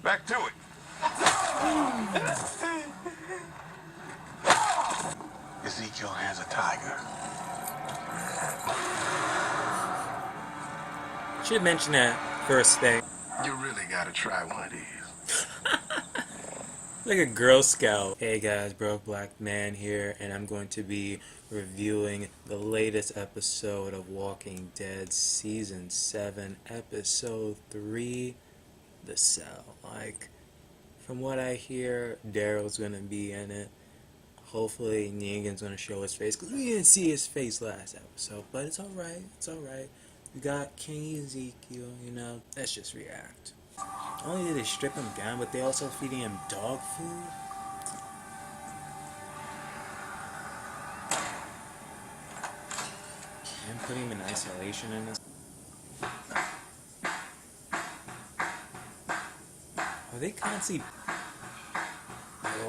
Back to it. Ezekiel has a tiger. Should mention that first thing. You really gotta try one of these. Like a Girl Scout. Hey guys, Broke Black Man here, and I'm going to be reviewing the latest episode of Walking Dead Season 7, Episode 3, The Cell. Like, from what I hear, Daryl's gonna be in it. Hopefully Negan's gonna show his face, because we didn't see his face last episode, but it's alright, it's alright. We got King Ezekiel, you know, let's just react. Not only did they strip him down, but they also feeding him dog food. And putting him in isolation in this. Are they constantly...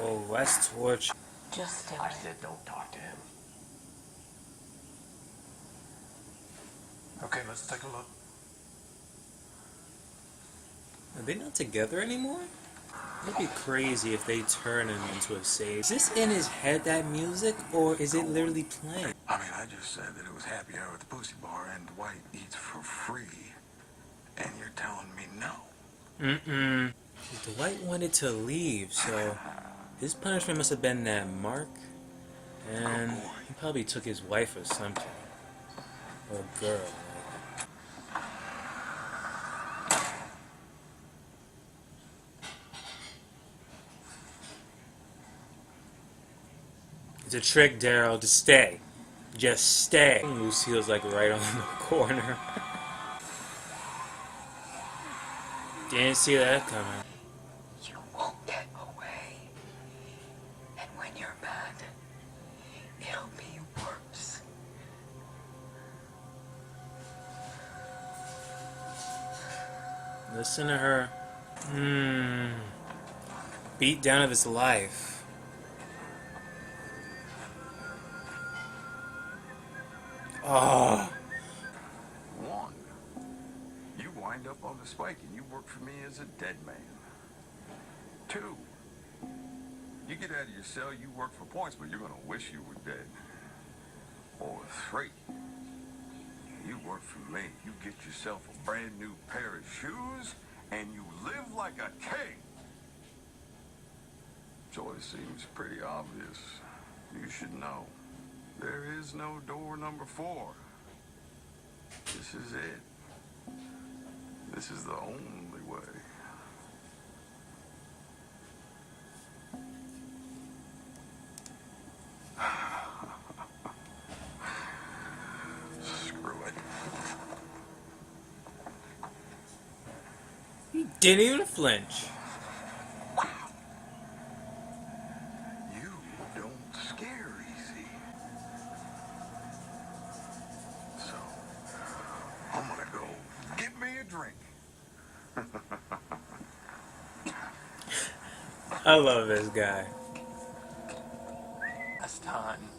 Oh, that's torture. Just do I it. said don't talk to him. Okay, let's take a look. Are they not together anymore? It'd be crazy if they turn him into a sage. Is this in his head, that music, or is it literally playing? I mean, I just said that it was happy hour at the Pussy Bar and Dwight eats for free. And you're telling me no. Dwight wanted to leave, so his punishment must have been that mark. And he probably took his wife or something. Or a girl. It's a trick, Daryl. Just stay. Just stay. Lucille's like right on the corner. Didn't see that coming. You won't get away. And when you're mad, it'll be worse. Listen to her. Beat down of his life. Oh. 1, you wind up on the spike and you work for me as a dead man. 2, you get out of your cell, you work for points, but you're gonna wish you were dead. Or 3, you work for me, you get yourself a brand new pair of shoes, and you live like a king. Choice seems pretty obvious. You should know. There is no door number 4. This is it. This is the only way. Screw it. He didn't even flinch. You don't scare easy. So, I'm gonna go get me a drink. I love this guy. Last time,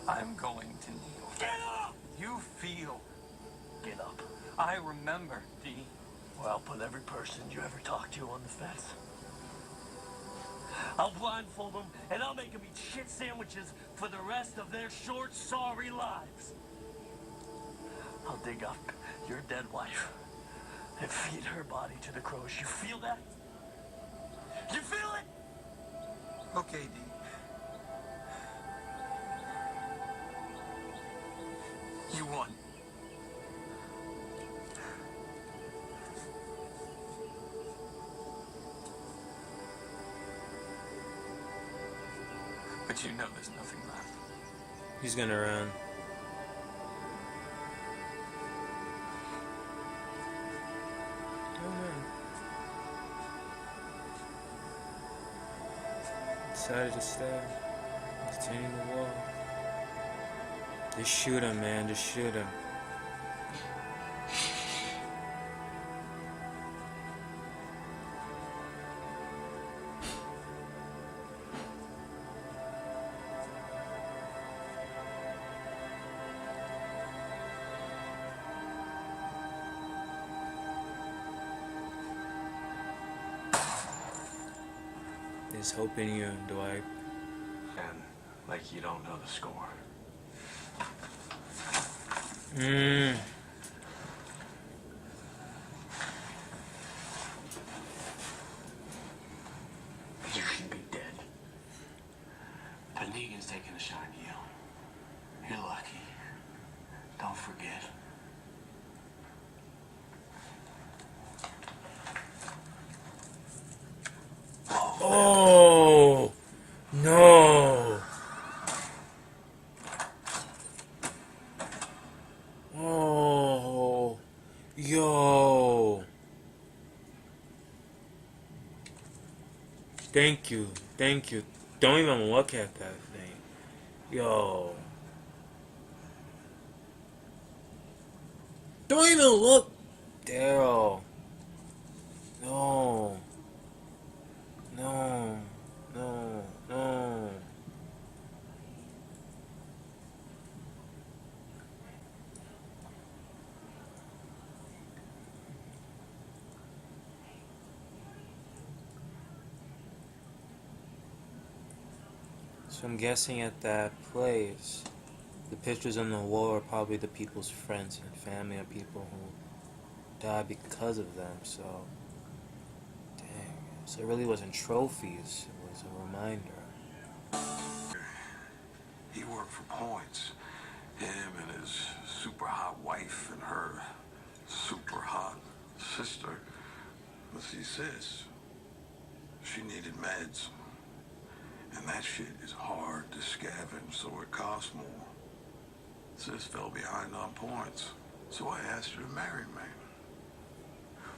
I'm going to kneel. Get up! You feel. Get up. I remember, D. Well, I'll put every person you ever talked to on the fence. I'll blindfold them, and I'll make them eat shit sandwiches for the rest of their short, sorry lives. I'll dig up your dead wife and feed her body to the crows. You feel that? You feel it? Okay, D. You won. But you know there's nothing left. He's gonna run. Decided to stay. Continue the wall. Just shoot him, man. Just shoot him. is hope in you, Dwight. And like you don't know the score. Mmm. You should be dead. But Negan's taking a shot at you. You're lucky. Don't forget. Oh no! Oh, yo! Thank you, thank you. Don't even look at that thing, yo. Don't even look, Daryl. No. No, no, no. So I'm guessing at that place, the pictures on the wall are probably the people's friends and family or people who died because of them, so... Dang. So it really wasn't trophies, it was a reminder. He worked for points. Him and his super hot wife and her super hot sister. But see, sis, she needed meds. And that shit is hard to scavenge, so it costs more. Sis fell behind on points, so I asked her to marry me.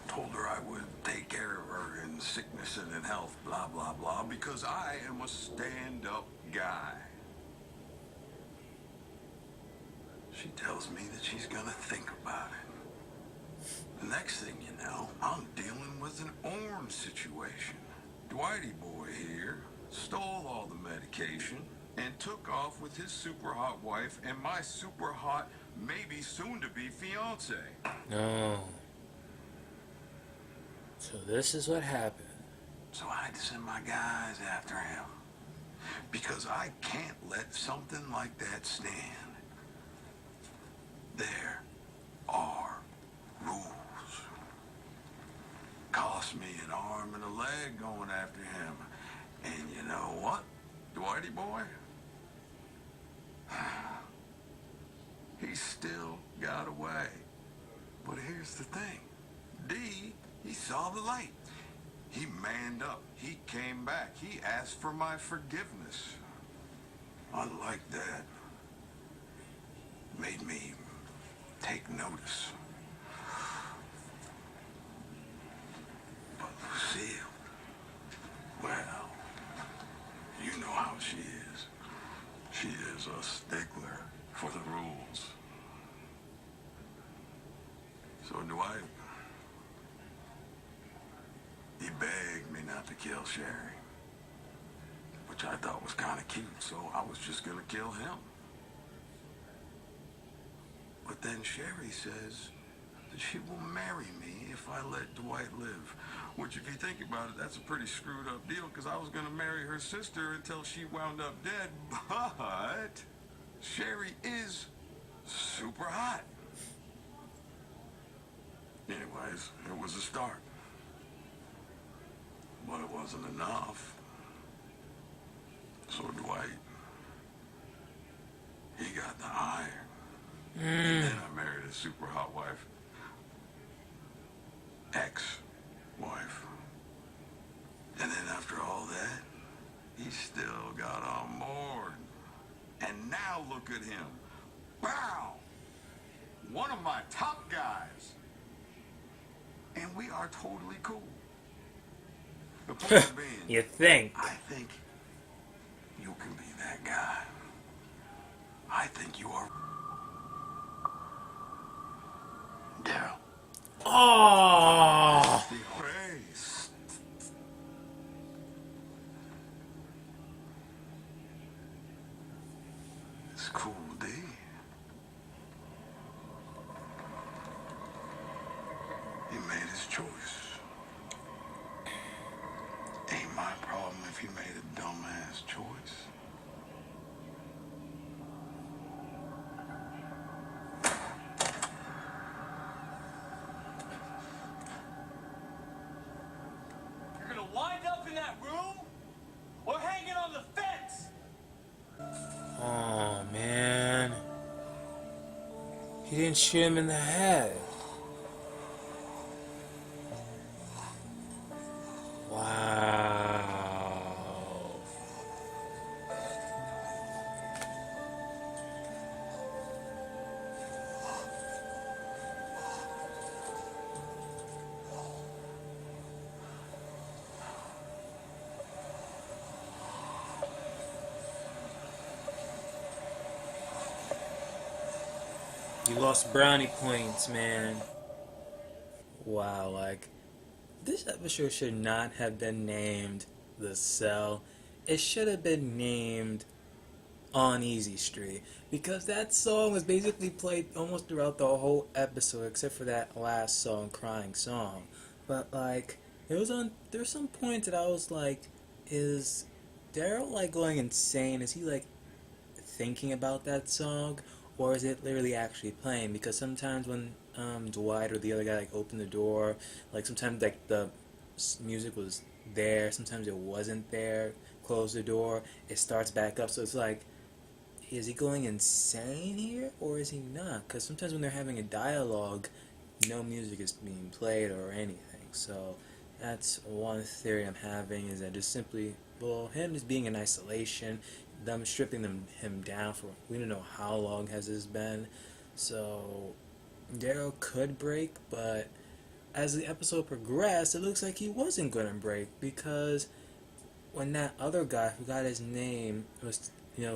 Told her I would take care of her in sickness and in health, blah, blah, blah, because I am a stand-up guy. She tells me that she's gonna think about it. The next thing you know, I'm dealing with an orange situation. Dwighty boy here stole all the medication and took off with his super hot wife and my super hot, maybe soon-to-be fiance. No. So this is what happened. So I had to send my guys after him. Because I can't let something like that stand. There are rules. Cost me an arm and a leg going after him. And you know what, Dwighty boy? He still got away. But here's the thing. D, he saw the light. He manned up. He came back. He asked for my forgiveness. Unlike that, made me take notice. But Lucille, well, you know how she is. She is a stickler for the rules. So Dwight, he begged me not to kill Sherry, which I thought was kind of cute, so I was just gonna kill him. But then Sherry says that she will marry me if I let Dwight live. Which, if you think about it, that's a pretty screwed up deal, because I was going to marry her sister until she wound up dead. But Sherry is super hot. Anyways, it was a start. But it wasn't enough. So Dwight, he got the iron. And then I married a super hot wife. Ex-wife. And then after all that, he still got on board. And now look at him. Wow! One of my top guys. And we are totally cool. The point being, You think? I think you can be that guy. I think you are. Daryl. Oh! The grace. It's cool, D. He made his choice. Ain't my problem if he made a dumbass choice? You're gonna wind up in that room or hanging on the fence. Oh man. He didn't shoot him in the head. Wow. You lost brownie points, man. Wow, like, this episode should not have been named The Cell. It should have been named On Easy Street, because that song was basically played almost throughout the whole episode except for that last song, Crying Song. But like, there's some points that I was like, is Daryl like going insane? Is he like thinking about that song, or is it literally actually playing? Because sometimes when Dwight or the other guy like opened the door, like sometimes like the music was there, sometimes it wasn't there. Close the door, it starts back up. So it's like, is he going insane here, or is he not? Because sometimes when they're having a dialogue, no music is being played or anything. So that's one theory I'm having, is that just simply, well, him just being in isolation, them stripping him down for we don't know how long has this been. So Daryl could break, but as the episode progressed, it looks like he wasn't going to break, because when that other guy, who got his name, was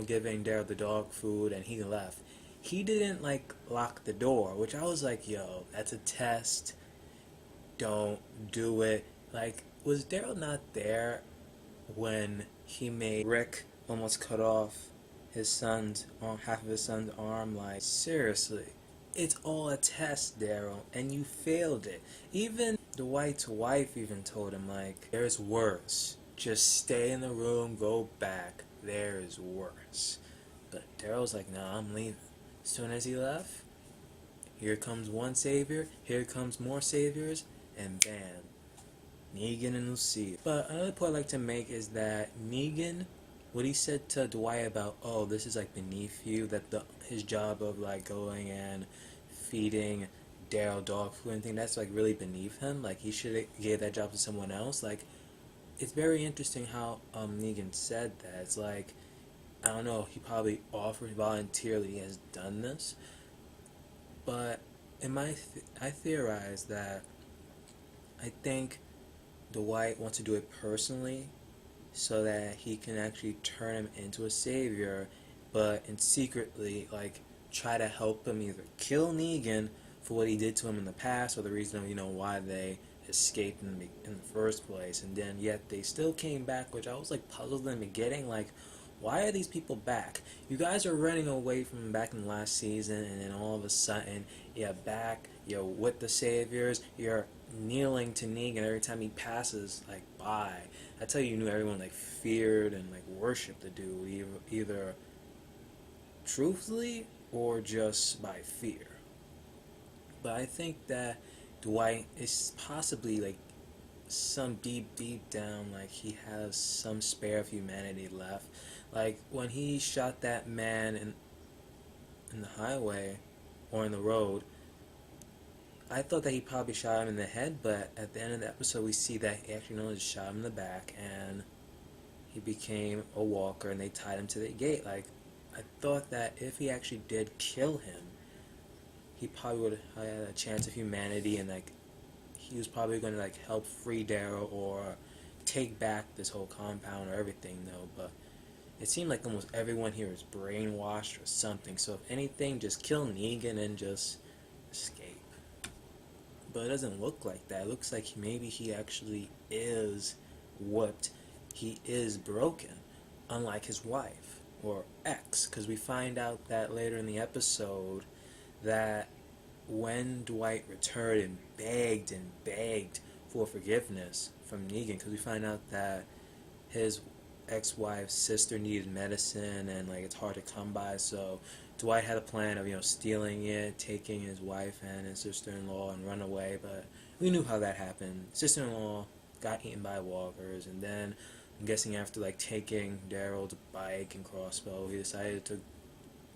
giving Daryl the dog food and he left, he didn't like lock the door, which I was like, yo, that's a test. Don't do it. Like, was Daryl not there when he made Rick almost cut off his son's half of his son's arm? Like, seriously, it's all a test, Daryl, and you failed it. Even Dwight's wife even told him, like, there's worse. Just stay in the room, go back. There is worse. But Daryl's like, nah, I'm leaving. As soon as he left, here comes one savior, here comes more saviors, and bam, Negan and Lucille. But another point I'd like to make is that Negan, what he said to Dwight about, oh, this is like beneath you, that his job of like going and feeding Daryl dog food and thing, that's like really beneath him. Like, he should have gave that job to someone else. Like, it's very interesting how Negan said that. It's like, I don't know, he probably offered voluntarily he has done this, but I theorize that I think Dwight wants to do it personally so that he can actually turn him into a savior, but in secretly like try to help him either kill Negan for what he did to him in the past, or the reason why they escaped in the first place, and then yet they still came back, which I was like puzzled in the beginning, like, why are these people back? You guys are running away from back in the last season, and then all of a sudden you're back, you're with the saviors, you're kneeling to Negan every time he passes like by. That's how you knew everyone like feared and like worshipped the dude, either truthfully or just by fear. But I think that Dwight is possibly like some deep down, like he has some spare of humanity left. Like when he shot that man in the highway or in the road, I thought that he probably shot him in the head, but at the end of the episode we see that he actually only just shot him in the back and he became a walker and they tied him to the gate. Like, I thought that if he actually did kill him, he probably would have had a chance of humanity, and like he was probably going to like help free Daryl or take back this whole compound or everything though. But it seemed like almost everyone here is brainwashed or something. So if anything, just kill Negan and just escape. But it doesn't look like that. It looks like maybe he actually is whipped. He is broken, unlike his wife or ex, because we find out that later in the episode that when Dwight returned and begged for forgiveness from Negan, because we find out that his ex-wife's sister needed medicine, and like it's hard to come by. So Dwight had a plan of stealing it, taking his wife and his sister-in-law, and run away. But we knew how that happened. Sister-in-law got eaten by walkers, and then I'm guessing after like taking Daryl's bike and crossbow, he decided to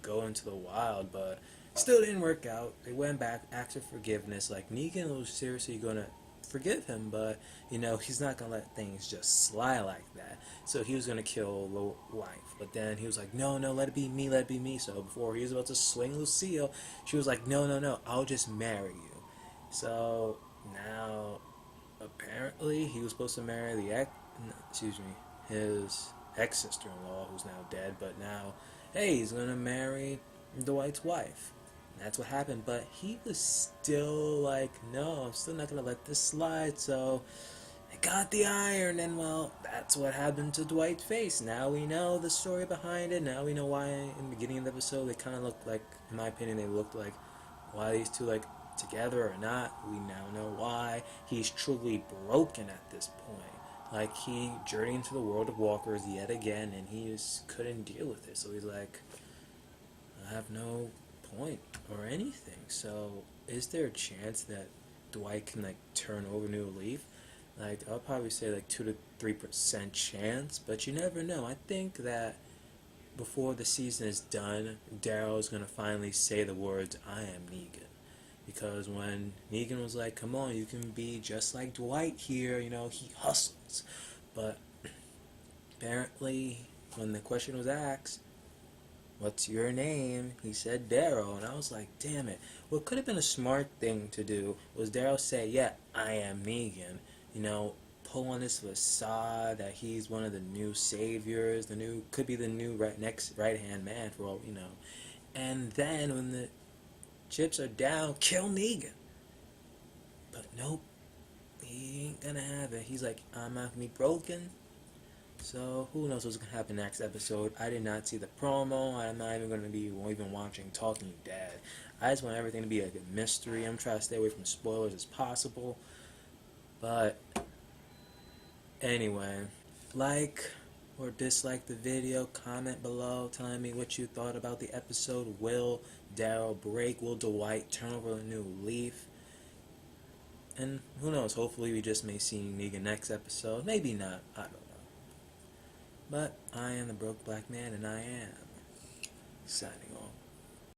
go into the wild, but still didn't work out. They went back, asked for forgiveness. Like, Negan was seriously gonna forgive him, but he's not gonna let things just slide like that. So he was gonna kill the wife, but then he was like, no, let it be me, let it be me. So before he was about to swing Lucille, she was like, no, I'll just marry you. So now apparently he was supposed to marry his ex-sister-in-law, who's now dead, but now, hey, he's gonna marry Dwight's wife. That's what happened, but he was still like, no, I'm still not gonna let this slide. So I got the iron, and well, that's what happened to Dwight's face. Now we know the story behind it. Now we know why in the beginning of the episode they kind of looked like, in my opinion, they looked like why these two like together or not. We now know why. He's truly broken at this point. Like, he journeyed into the world of walkers yet again, and he just couldn't deal with it. So he's like, I have no point or anything. So is there a chance that Dwight can like turn over a new leaf? Like, I'll probably say like 2 to 3% chance, but you never know. I think that before the season is done, Daryl is gonna finally say the words, I am Negan. Because when Negan was like, come on, you can be just like Dwight here, he hustles. But apparently, when the question was asked, what's your name? He said Daryl, and I was like, damn it. What could have been a smart thing to do was Daryl say, yeah, I am Negan. Pull on this facade that he's one of the new saviors, could be the new next right-hand man for all we know. And then when the chips are down, kill Negan. But nope, he ain't gonna have it. He's like, I'm not gonna be broken. So who knows what's gonna happen next episode. I did not see the promo. I'm not even gonna be even watching Talking Dead. I just want everything to be like a mystery. I'm trying to stay away from spoilers as possible. But anyway, like or dislike the video, comment below telling me what you thought about the episode. Will Daryl break? Will Dwight turn over a new leaf? And who knows, hopefully we just may see Negan next episode. Maybe not, I don't know. But I am the Broke Black Man, and I am signing off.